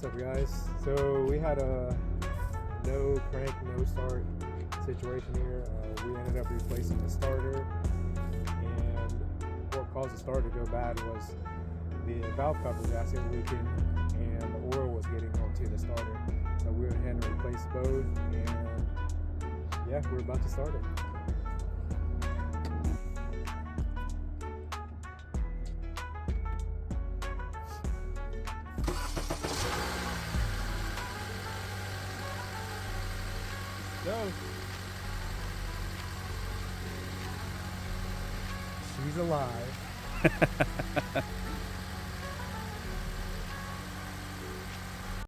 What's up, guys? So we had a no crank, no start situation here. We ended up replacing the starter, and what caused the starter to go bad was the valve cover gasket leaking, and the oil was getting onto the starter. So we went ahead and replaced both, and yeah, we're about to start it. Go. She's alive.